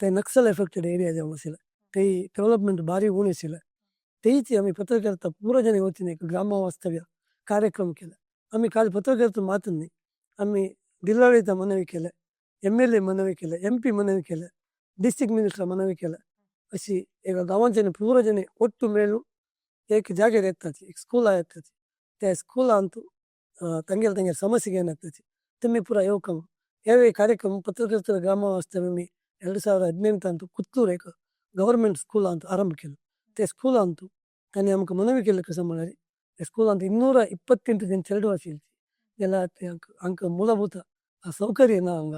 S2: ते नक्सल एफेक्टेड एरिया जावन आशिल्ले थंय डेवलपमेंट बारी उणी आशिल्ले थंयच आमी पत्रकारिता पुरो जाणी वचून एक ग्राम वास्तव्य कार्यक्रम केला. आमी खाली पत्रकारिता मात्र न्ही आमी जिल्हाडಳಿತ मनवी केलं, MLA मनवी केलं, MP मनवी केलं, डिस्ट्रिक्ट मिनिस्टर मनवी केलं. अशी एका गांवांच्यानी पुरो जणी ಒಟ್ಟು ಮೇಲು एक ಜಾಗದ ಎತ್ತತಿ एक ಸ್ಕೂಲ್ ಆಯ್ತತಿ ते ಸ್ಕೂಲ್ ಅಂತೂ ತಂಗೆಲ್ ಸಮಸ್ಯೆಗೆ ಏನಾಗ್ತತಿ ತಿಮ್ಮಿ ಪುರ ಯೋಕಮ್ ಯಾವೇ ಕಾರ್ಯಕ್ರಮ ಪತ್ರಕರ್ತರ ಗ್ರಾಮ ವಾಸ್ತವ್ಯ 2018 ಅಂತೂ ಕುತ್ತೂರು ಗವರ್ಮೆಂಟ್ ಸ್ಕೂಲ್ ಅಂತ ಆರಂಭಿಸಿದ್ರು ते ಸ್ಕೂಲ್ ಅಂತೂ ನಾನು ನಮಗೆ ಮನವಿ ಕೇಳಲಿಕ್ಕೆ ಸಂಬಂಧಿ ಸ್ಕೂಲ್ ಅಂತ 228 ಜನ ಚೆಲ್ಡು ವಾಸಿ ಎಲ್ಲ ಅಂಕ ಮೂಲಭೂತ ಸೌಕರ್ಯನ ಹಂಗ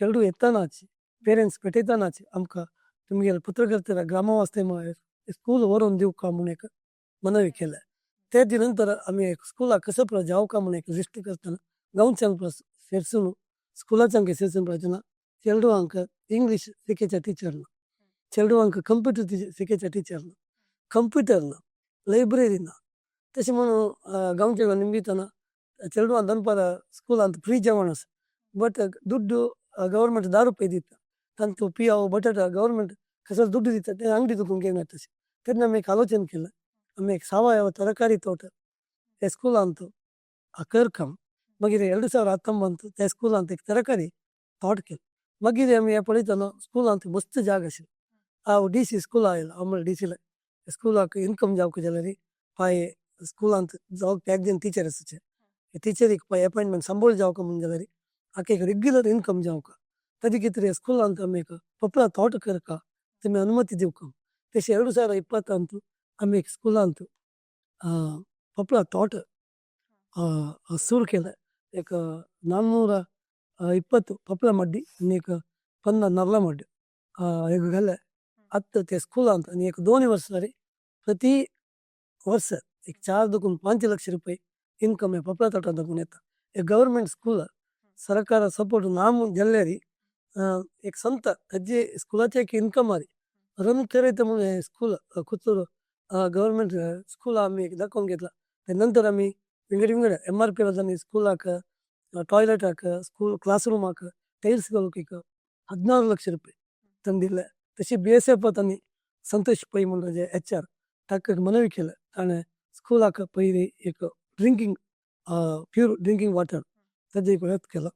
S2: ಚೆಲ್ಡು ಎತ್ತಾನಾಚಿ ಪೇರೆಂಟ್ಸ್ ಪೆಟೇತಾನಾಚಿ ಅಮ್ಕ ನಿಮಗೆ ಪತ್ರಕರ್ತರ ಗ್ರಾಮ ವಾಸ್ತವ್ಯ स्कूल वरून देऊ का म्हणून एक मनवी केलं त्याच्या नंतर आम्ही एक स्कूल कसं जाऊ का म्हणून एक लिस्ट करताना गावच्या सेर्सून स्कूलाच्या अंक सेर्सून पाहिजे ಚೆಲ್ಡು ಅಂಕ ಇಂಗ್ಲೀಷ್ ಸಿಕ್ಕೇಚ ಟೀಚರ್ನ ಚೆಲ್ಡು ಅಂಕ ಕಂಪ್ಯೂಟರ್ ಸಿಕ್ಕೇಚ ಟೀಚರ್ನ ಕಂಪ್ಯೂಟರ್ನ ಲೈಬ್ರರಿನ तसे म्हणून गावच्या निमित्तानं ಚೆಲ್ಡು ಅಂತ ದನಪಾದ ಸ್ಕೂಲ್ ಅಂತ ಫ್ರೀ जेवणच बट ದುಡ್ಡು गव्हर्नमेंट 10 रुपये दिता ತಂತು पियाव बटाटा गव्हर्नमेंट कसं ದುಡ್ಡು दिता ते अंगडी दुखून घेऊन तसे त्यांना आम्ही एक आलोचन केलं आम्ही एक सावयव ತರಕಾರಿ ತೋಟ ಸ್ಕೂಲ್ ಅಂತೂ ಕರ್ಕಮ್ ಮಗಿರೆ 2019 त्या स्कूल ಅಂತ एक ತರಕಾರಿ ತೋಟ केलं मगिरे आम्ही या पळयताना स्कूल ಅಂತ मस्त जाग आशिल्ली हांव DC स्कूल आयला आम्हाला DCला स्कूलाक इन्कम जावक जाल्यार पाय स्कूल ಅಂತ जावक एक जण टीचर आसाचे टीचरीक पाय अपॉइंटमेंट सांभाळ जावक म्हणून जाल्यार आका एक रेग्युलर इन्कम जावक तदी कितें स्कूल ಅಂತ आम्ही एक पपळा ತೋಟ करका तुम्ही अनुमती दिवक तसे 2020 ಅಂತೂ आम्ही एक स्कूल ಅಂತೂ पपळा ತೋಟ सुरू केलं एक 420 पपळा मड्डी आणि एक 50 नरला मड्डी एक घालं आता ते स्कूल ಅಂತ आणि एक 2 वर्ष झाली प्रति वर्ष एक 4-5 लाख रुपये इन्कम आहे पपळा तोटा दाखवून येतात एक गव्हर्नमेंट स्कूल सरकार सपोर्ट नाम जल्लेरी एक संत जे स्कूलाचे एक इन्कम आली रन करायचं म्हणून स्कूल कुत्तूर गव्हर्नमेंट स्कूल आम्ही एक दाखवून घेतला त्यानंतर आम्ही विंगड MRP जाणी स्कूलाक टॉयलेट हाक स्कूल क्लासरूम हाक ಟೈಲ್ಸ್ एक 16 ಲಕ್ಷ ರೂಪಾಯಿ ತಂದಿಲ್ಲ तशी BSF त्यांनी संतोष पै म्हणून जे HR ताका मनवी केलं आणि स्कूलाक पयली एक ड्रिंकिंग प्युअर ड्रिंकिंग वॉटर त्याचा एक प्रयत्न केला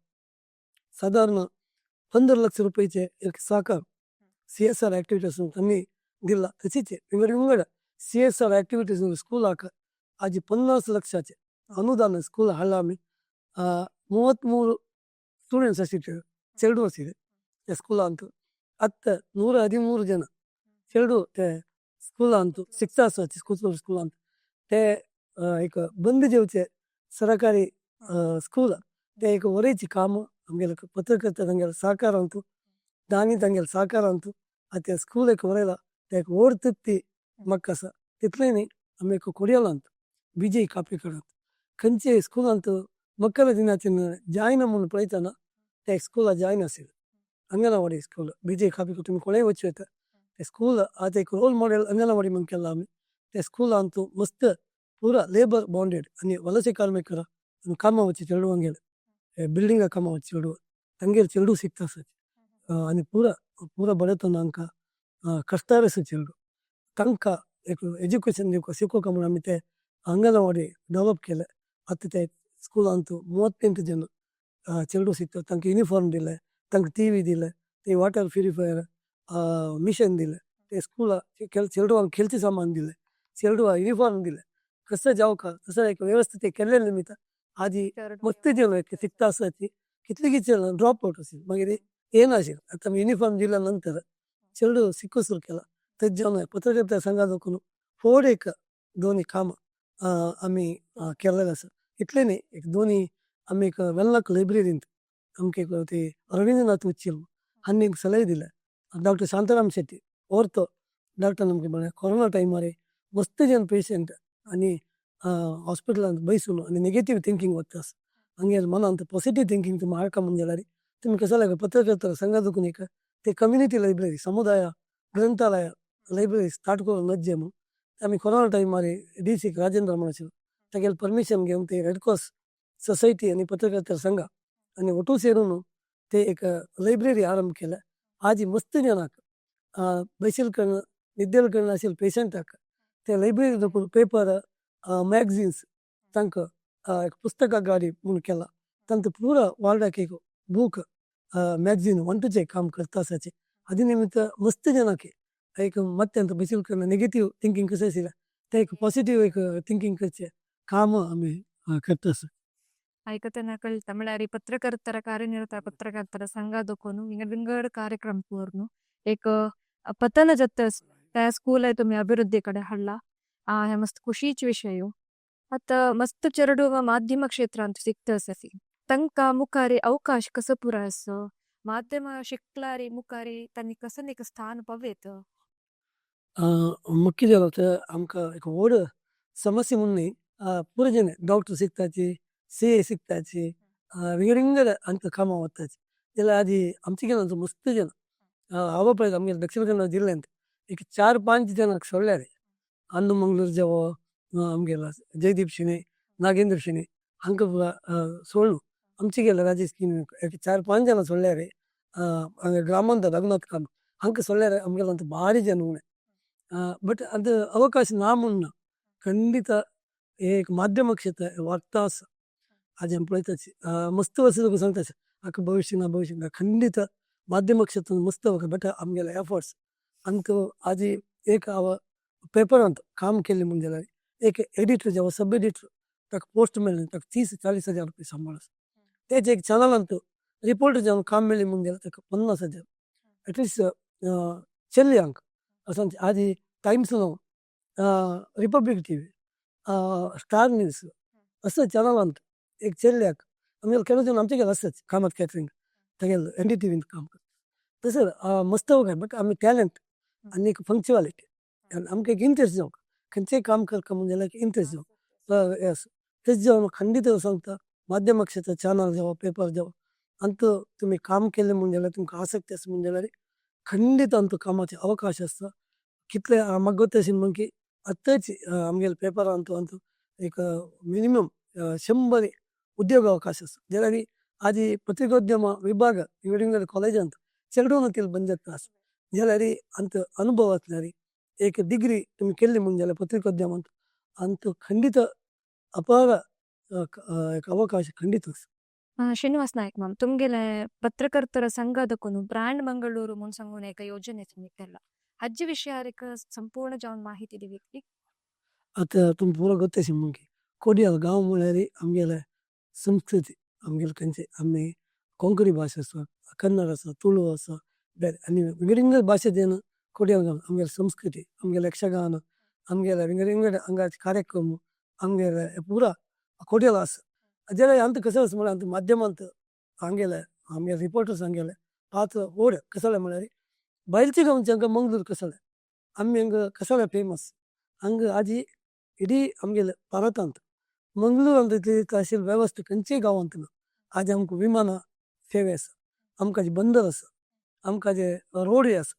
S2: साधारण 15 लाख रुपयाचे एक सहकार CSR ॲक्टिव्हिटीज त्यांनी दिला तशीच विंगड CSR ॲक्टिव्हिटीज स्कूलाक आज 50 ಲಕ್ಷचे ಅನುದಾನ ಸ್ಕೂಲ್ ಹಳ್ಳ ಆಮಿ 33 ಸ್ಟೂಡೆಂಟ್ಸ್ ಅಷ್ಟಿಟ್ಟು ಚೆಲ್ಡು ವರ್ಷಿದೆ ಸ್ಕೂಲ್ ಅಂತೂ 113 ಜನ ಚೆಲ್ಡು स्कूल ಅಂತೂ शिकता असतात स्कूल ಅಂತ ते एक बंद जेवचे सरकारी स्कूल ते एक वरेची काम आमगेला पत्रकर्ता तांगेला सहकार ಅಂತೂ दानी तांगेला सहकार ಅಂತೂ आता स्कूल एक वरेला ते एक ओढ तित्ती मक्कस तितलेनी आम्ही एक कोडियाला ಅಂತ BJ कापी करत खंयचे स्कूल ಅಂತೂ ಮಕ್ಕಳ ದಿನಾಚರಣೆ ಜಾಯಿನ್ म्हणून पळयताना त्या स्कूल ಜಾಯಿನ್ असेल अंगणवाडी स्कूल BJ कापी तुम्ही कोणाही वचू येतं ते स्कूल आता एक रोल मॉडेल अंगणवाडी म्हणून केला आम्ही त्या स्कूल ಅಂತೂ मस्त पुरा लेबर बॉन्डेड आणि ವಲಸೆ ಕಾರ್ಮಿಕರ ಕಾಮ వచ్చి ಚೆಲ್ಡು ಹಂಗೆಲ್ಲ ಬಿಲ್ಡಿಂಗ್ ಕಾಮ వచ్చి ಚೆಲ್ಡು ತಂಗೇರು ಚೆಲ್ಡು ಸಿಗ್ತಾ ಸಚ್ आणि पुरा बडतन अंक कष्टारस ಚೆಲ್ಡು तंक एक एज्युकेशन दिवक शिकोवक म्हणून आम्ही ते अंगणवाडी डेव्हलप केलं आता ते स्कूल ಅಂತೂ 38 ಜನ ಚೆಲ್ಡು ಸಿಗ್ತಾರೆ तंक यूनिफॉर्म दिलं तंक TV दिलं ते वॉटर प्युरिफायर मिशन दिलं ते स्कूल ಚೆಲ್ಡು खेळचे सामान दिलं ಚೆಲ್ಡು यूनिफॉर्म दिलं कसं जाऊ का तसं एक व्यवस्थित केल्या निमित्त आधी मस्त जेवण सिकता असायची कितली ड्रॉप आउट असेल मग ಏನ್ असेल आता मी युनिफॉर्म दिल्यानंतर ಚೆಲ್ಡು ಸಿಕ್ಕು सुरू केला तर जेवण पत्रकारिता संघातून फोड एक दोन्ही काम आम्ही केलेलं असं इतलेने एक दोन्ही आम्ही एक वेल्लाक लायब्ररींत आमकां ते रवींद्रनाथ उच्चिल हांणी एक सलहे दिला डॉक्टर शांताराम शेट्टी ओर्तो डॉक्टर नमगे म्हळ्यार कोरोना टायमार मस्त जन पेशंट आनी हॉस्पिटलांत बसून आनी नेगेटीव थिंकींग वता हंगे मना अंत पॉझिटीव थिंकींग तुम्ही हाडका म्हणून जाल्यार तुम्ही कसं लागा पत्रकर्ता संघातून एक ते कम्युनिटी लायब्ररी समुदाय ग्रंथालय लायब्ररी स्टार्ट करून नज्जे म्हणून आम्ही कोरोना टायमार DC राजेंद्र म्हणून तागेले परमिशन घेवन ते रेड क्रॉस सोसायटी आणि पत्रकर्ता संघ आणि ಒಟ್ಟು ಸೇरून ते एक लायब्ररी आरंभ केलं आज मस्त जनाक बसील करणं निद्देल करणं असेल पेशंटाक ते लायब्ररी पेपर मॅगझिन्स तांकां एक पुस्तका गाडी म्हणून केला त्यांचं पुरा वार्डाक एक बुक मॅगझीन वंटूचे काम करता असायचे हाजे निमित्त मस्त जनाके एक ಮತ್ತೆ ಅಂತ बिसिल नेगेटिव्ह थिंकिंग कसं असेल ते एक पॉझिटिव्ह एक थिंकिंग करचे काम आम्ही करता असं
S1: ऐकताना कळतं म्हळ्यार पत्रकर्ತರ ಕಾರ್ಯನಿರತ पत्रकर्ತರ संघादकोनू विंगड विंगड कार्यक्रम पूर्ण एक पतन जत्तस त्या स्कूल आहे तुम्ही अभिवृद्धीकडे हल्ला हे मस्त खुशीच विषय आता मस्त चरडुವ माध्यम क्षेत्र ಅಂತ ಸಿಕ್ತಸಸಿ तंक मुखारी अवकाश कसं पुरायचं माध्यम शिकलारी मुखारी त्यांनी कसं एक स्थान पवेत
S2: मुख्य झालं तर आमकां एक व्हड समस्या म्हणून न्ही पुरो जन डॉक्टर शिकताची CA शिकताची विंगड विंगड अंक कामां वताची जाल्यार आदी आमचे गेलो मस्त जन हांव पळयता आमगे दक्षिण कन्नड जिल्ल्यांत एक 4-5 जनांक सोडल्यार अंदू मंगळूर जेवो आमगेलो जयदीप शेणे नागेंद्र शेणे हांकां पुरा सोडून आमचे गेले राजेश किनी एक 4-5 जनां सोडल्यार ग्रामांत रघुनाथ काम हांकां सोडल्यार आमगेलो अंत भारी जन उणे ಬಟ್ ಅದು ಅವಕಾಶ ನಾ ಮುನ್ನ ಖಂಡಿತ एक माध्यम क्षेत्र वाटतास आज पळयताच मस्त वर्स सांगताच आका भविष्य ना भविष्य ना खंडित माध्यम क्षेत्र मस्त वखद बट आमगेले एफर्ट्स अंत आज एक हांव पेपरांत काम केलें म्हण जाल्यार एक एडिटर जेवा सब एडिटर ताका पोस्ट मेळ्ळें ताका 30-40 हजार रुपया सांबाळ आसा तेच एक चॅनलांत रिपोर्टर जावन काम मेळ्ळें म्हण जाल्यार ताका 50,000 एटलिस्ट चेल्ल्यांक असं आज टाइम्सलो रिपब्लीक टीव्ही स्टार न्यूज असं चॅनलांत एक चेल्ल्याक आमगेलो केलो जण आमचे गेलो आसताच कामात कॅटरिंग तेगेलो NDTV काम करता तसर मस्त वखद बट आमी टॅलंट आनी एक पंक्च्युअलिटी आनी आमकां एक इंट्रस्ट जावं खंयचेंय काम करता म्हणजे जाल्यार इंट्रस्ट जावं येस तेच जेवण खंडीत सांगता माध्यम क्षेत्र चॅनल जेवा पेपर जेवा अंत तुमी काम केलें म्हणजे जाल्यार तुमकां आसक्ती आसा म्हणजे जाल्यार खंडीत अंत कामाचे अवकाश आसता कितले म्हाका गोत अशें म्हण की आतांच आमगेले पेपरांत अंत एक मिनिमम 100 उद्योग अवकाश आसा जाल्यार आज पत्रिकोद्यम विभाग विंगड कॉलेजांत चेडून बंद जाता आसा जाल्यार अंत अनुभव आसल्यार एक डिग्री तुमी केल्ली म्हण जाल्यार पत्रिकोद्यमांत अंत खंडीत अपार एक अवकाश खंडीत आसा
S1: ಶ್ರೀನಿವಾಸ್ ನಾಯ್ಕ್ ಮ್ಯಾಮ್ ತುಮ್ಗೆಲೆ ಪತ್ರಕರ್ತರ ಸಂಘದಕ್ಕೂ ಬ್ರ್ಯಾಂಡ್ ಮಂಗಳೂರು ಮುನ್ ಸಂಗುಣ ಏಕ ಯೋಜನೆ ನಿಕ್ಕೆಲ್ಲ ಹಜ್ಜಿ ವಿಷಯಾರಿಕ ಸಂಪೂर्ण जावन माहिती दिली व्यक्ती
S2: आता तुमकां पुरो गोत अशें म्हण की कोडयाल गांव म्हळ्यार आमगेले संस्कृती आमगेले खंयचे आमी कोंकणी भाशा आसा कन्नड आसा तुळू आसा आनी विंगड विंगड भाशे जेन कोडयाल गांव आमगेले संस्कृती आमगेले यक्षगान आमगेले विंगड विंगड हांगाचे कार्यक्रम आमगेले पुरा कोडयाल आसा जाल्यार अंत कसो आसा म्हळ्यार अंत माध्यमांत हांगेले आमगे रिपोर्टर्स हांगेले पात्र व्हड कसले म्हळ्यार भायरच्या गांवचे हांकां मंगळूर कसले आमी हांगा कसले फेमस हांगा आज इडीं आमगेले भारतांत मंगळूरांत इतली अशी वेवस्था खंयच्याय गांवांत ना आज आमकां विमानां सेवे आसा आमकां बंदर आसा आमकां रोड आसा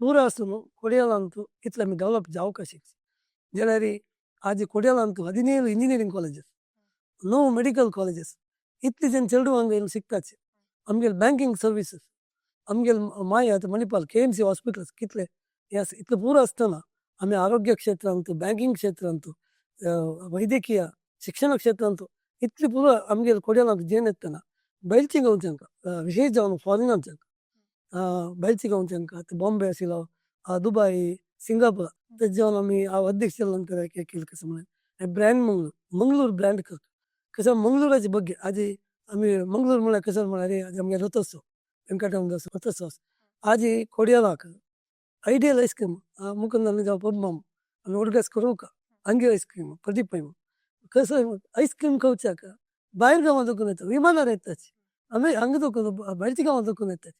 S2: पुरो आसून कोडयालांत इतले आमी डेवलप जावं कशें जाल्यार आज कोडयालांत 17 इंजिनियरींग कॉलेजीस 9 मेडिकल कॉलेजीस इतले जन चेडूं हांगा येवन शिकताचे आमगेले बँकींग सर्विसीस आमगेले माय आतां मणिपाल KMC हॉस्पिटल्स कितले हे आसा इतले पुरो आसतना आमी आरोग्य क्षेत्रांत बँकींग क्षेत्रांत वैद्यकीय शिक्षण क्षेत्रांत इतले पुरो आमगेले कोडयालांत जेन येतना भायरच्या गांवच्यांक विशेश जावन फॉरेनांच्यांक भायरच्या गांवच्यांक आतां बॉम्बे आशिल्लो दुबय सिंगापूर तेजे जावन आमी हांव अध्यक्ष जालो नंतर केलें कसं म्हळ्यार ब्रँड मंगळूर ब्रँड करता कसं मंगळूराचे ಬಗ್ಗೆ आज आमी मंगळूर म्हळ्यार कसं म्हळ्यार आज आमगे रथोत्सव वेंकटरमण रथोत्सव आज कोडयालाक ಐಡಿಯಲ್ ಐಸ್ ಕ್ರೀಮ್ ಮುಕುಂದನ जावं पब्बम आमी उडगस करूंका अंगे आयस क्रीम प्रदीप पै कसं आयस क्रीम खावच्याक भायर गांवांत दुखून येता विमानार येताच आमी हांगा दुखून भायरच्या गांवांत दुखून येताच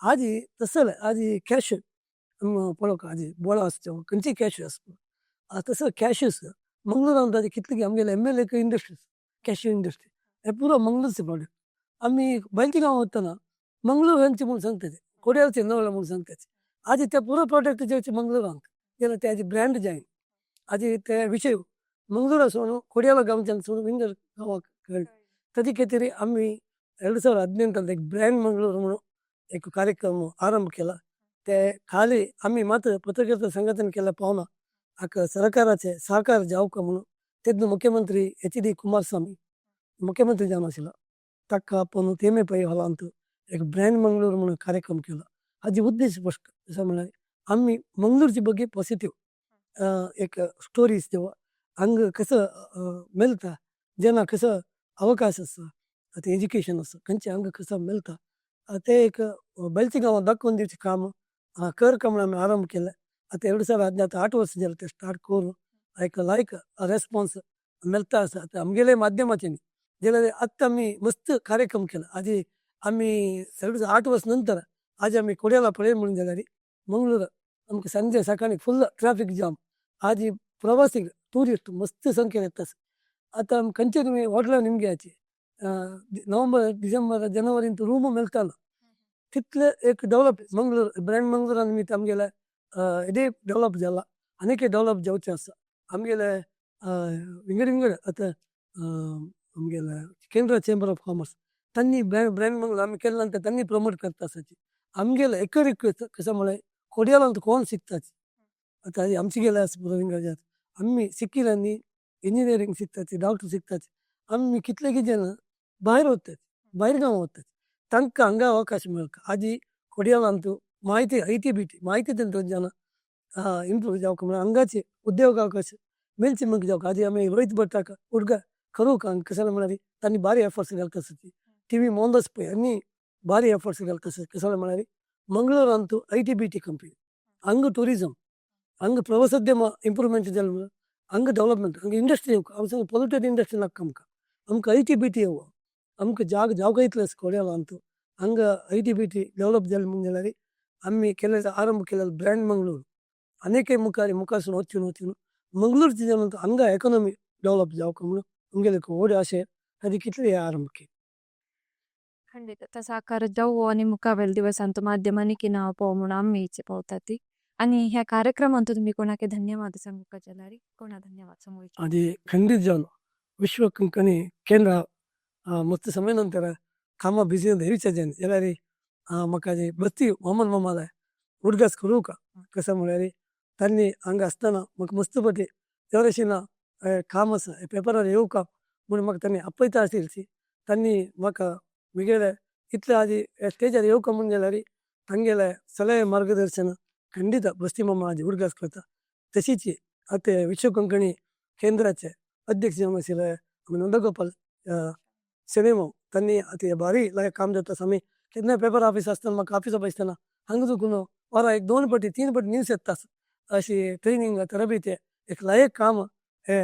S2: आज तसले आज कॅश पळोवका आज बोळा आसता खंयची कॅश आसता तसो कॅशूस मंगळूरांत आज कितले आमगेले MLA इंडस्ट्रीज कॅश्यू इंडस्ट्री हे पुरो मंगळूरचे प्रॉडक्ट आमी भायरच्या गांवांत वतना मंगळूर हांचे म्हूण सांगताचे कोडयालचे नवले म्हूण सांगताचे आज त्या पुरो प्रोडक्ट जे मंगळूरांत जाल्यार ते ब्रँड जायन आज ते विशय मंगळूर आसून कोडयाला गांवच्यान सोडून विंगड गांवांक कळ्ळे ताजे खातीर आमी 2018 एक ब्रँड मंगळूर म्हणून एक कार्यक्रम आरंभ केला ते खाली आमी मात्र पत्रकार संघटन केल्या पावना हाका सरकाराचे सहकार जावका म्हणून तेन्ना मुख्यमंत्री HD कुमारस्वामी मुख्यमंत्री जावन आशिल्लो ताका आपण तेमे पळय हॉलांत एक ब्रँड मंगळूर म्हणून कार्यक्रम केला. हाजी उद्देश स्पश्ट कसा म्हळ्यार आमी मंगळूरचे ಬಗ್ಗೆ पॉझिटिव्ह एक स्टोरीज तेव्हा हांगा कसं मेळटा जेन्ना कसं अवकाश आसा आतां एज्युकेशन आसा खंयचे हांगा कसं मेळटा ते एक बेळशिगांवां दाखोवन दिवचें काम करका म्हणून आमी आरंभ केलें. आतां 2018 8 वर्सां जालीं तें स्टार्ट करून एक लायक रेस्पॉन्स मेळटा आसा. आतां आमगेले माध्यमाच्यानी जाल्यार आत्तां आमी मस्त कार्यक्रम केला. आजी आमी 8 वर्सां नंतर आज आमी कोड्याला पळय म्हणून जाल्यार मंगळूर आमकां संजे सकाळीं फुल्ल ट्रॅफिक जाम. आज प्रवासी टुरिस्ट मस्त संख्येन येता. आतां खंयचे तुमी हॉटेलां निमगे हाची नोव्हेंबर डिसेंबर जानेवारीन रूम मेळटा ना. तितले एक डेव्हलप मंगळूर ब्रँड मंगळुरा निमित्त आमगेले इडे डेव्हलप जाला. आनीकय डेव्हलप जावचें आसा. आमगेले विंगड विंगड आतां आमगेले केंद्र चेंबर ऑफ कॉमर्स तांणी ब्रँड मंगळूर आमी केले नंतर तांणी प्रमोट करता आसाची. आमगेले एक रिक्वेस्ट कसं म्हळ्यार कोडयालांत कोण शिकताची. आतां आमचे गेले आसा पुरो विंगड आमी शिकिल्यांनी इंजिनियरींग शिकताची डॉक्टर शिकताची आमी कितले कितें जाणां भायर वतात भायर गांवां वतात तांकां हांगा अवकाश मेळटा. आजी कोडयालांत माहिती IT-BT माहिती तंत्रज्ञान इंप्रूव जावंक म्हळ्यार हांगाचे उद्योग अवकाश मेळचे म्हाका जावंक. आजी आमी रोहित भट्टाक उर्गा करूंक हांगा कशें म्हळ्यार तांणी भारी एफर्ट्स घालता आसाची. TV मोहनदास पळय आनी भारी एफर्ट्स घालता आसा. कशें म्हळ्यार मंगळूरांत IT-BT कंपनी हांगा टुरिजम हांगा प्रवासोद्यम इंप्रूवमेंट जालें म्हळ्यार हांगा डेव्हलपमेंट हांगा इंडस्ट्री हांगा पॉल्युटेड इंडस्ट्री नाका आमकां IT-BT येवं आमकां जावं इतलें आसा कोड्यालांत हांगा IT-BT डेव्हलप जालें म्हणून जाल्यार आमी केले आरंभ केलेलो ब्रँड मंगळूर आनीकय मुखार वचून मंगळूरचे जेन्ना हांगा इकॉनॉमी डेव्हलप जावंक म्हणून आमगेले व्हड आशय हाजी कितले आरंभ केले.
S1: ಖಂಡಿತ ಸಾಕಾರ जावो आणि मुखावेल दिवसांत माध्यमांनी नाव पावो म्हणून आम्ही इच्छे पावतात आणि ह्या कार्यक्रमांत तुम्ही कोणाके धन्यवाद सांगूक जाल्यार कोणा धन्यवाद सांगू इच्छिता.
S2: आजी खंडीत जावन विश्व कंकणी केंद्र मस्त समय नंतर कामां बिझी धरिचें जाल्यार म्हाका बस्ती मोहम्मद मामाला उदगास करूंक कसं म्हळ्यार तांणी हांगा आसतना म्हाका मस्त पटी चडशीं काम आसा पेपरार येवंक म्हूण म्हाका तांणी आपयता आशिल्ली. तांणी म्हाका म्हगेले इतले आजी स्टेजार येवंक म्हणून जाल्यार तांगेले सलहे मार्गदर्शन खंडीत बस्ती मामा आजी उदगास करता. तशीच आतां विश्व कंकणी केंद्राचे अध्यक्ष जावन आशिल्ले नंदगोपाल शेणेमो तांणी आतां भारी काम जाता. आमी केन्ना पेपर ऑफिस आसतना म्हाका ऑफिसा बसतना हांगा चुकून वरां एक 2 फावटी 3 फावटी न्यूज येता अशी ट्रेनींग तरबेती एक लायक काम हे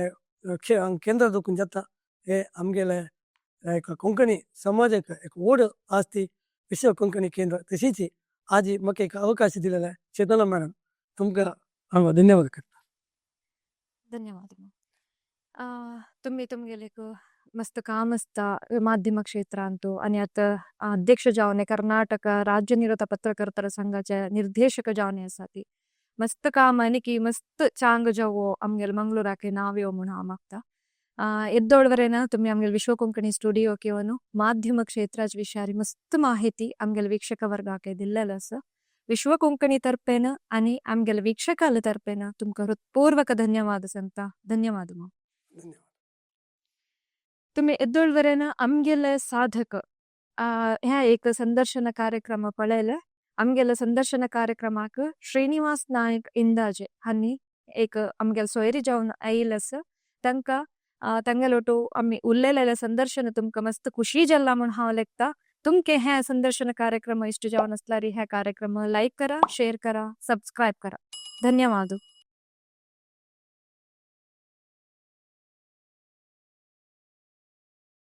S2: केंद्र देखून जाता. हे आमगेले एक कोंकणी समाजाक एक व्हड आस्ती विश्व कोंकणी केंद्र. तशीच आज म्हाका एक अवकाश दिलेले चेतना मॅडम तुमकां हांव धन्यवाद करता.
S1: धन्यवाद. तुम्ही तुमगेले मस्त काम असता माध्यम क्षेत्रांत आणि आता अध्यक्ष जावने कर्नाटक राज्य निरत पत्रकर्तर संघाचे निर्देशक जावने आसा ती मस्त काम आणि की मस्त चांग जावो आमगेल मंगळुराके नाव येवं म्हणून हांव मागता. ಎದ್ದೋಳ್ವರೆನ तुम्ही आमगेल विश्व कोंकणी स्टुडिओ येवन माध्यम क्षेत्राच्या विषयारी मस्त माहिती आमगेल वीक्षक वर्गाके दिल्लेलो आसा. विश्व कोंकणी तर्फेन आणि आमगेल वीक्षकाल तर्फेन तुमकां हृत्पूर्वक धन्यवाद सांगता. धन्यवाद.
S2: धन्यवाद.
S1: तुम्ही एದ್ದोಳ್ವರೆನ आमगेले साधक ह्या एक संदर्शन कार्यक्रम पळयले. आमगेले संदर्शन कार्यक्रमाक श्रीनिवास नायक इंदाजे हांणी एक आमगेल सोयरी जावन आयिल्ले आसा. तांकां तांगेलोटू आमी उरलेले संदर्शन तुमकां मस्त खुशी जाल्ला म्हूण हांव लेखता. तुमके हे संदर्शन कार्यक्रम इश्ट जावन आसल्यार हे कार्यक्रम लायक करा, शेअर करा, सबस्क्रायब करा. धन्यवाद.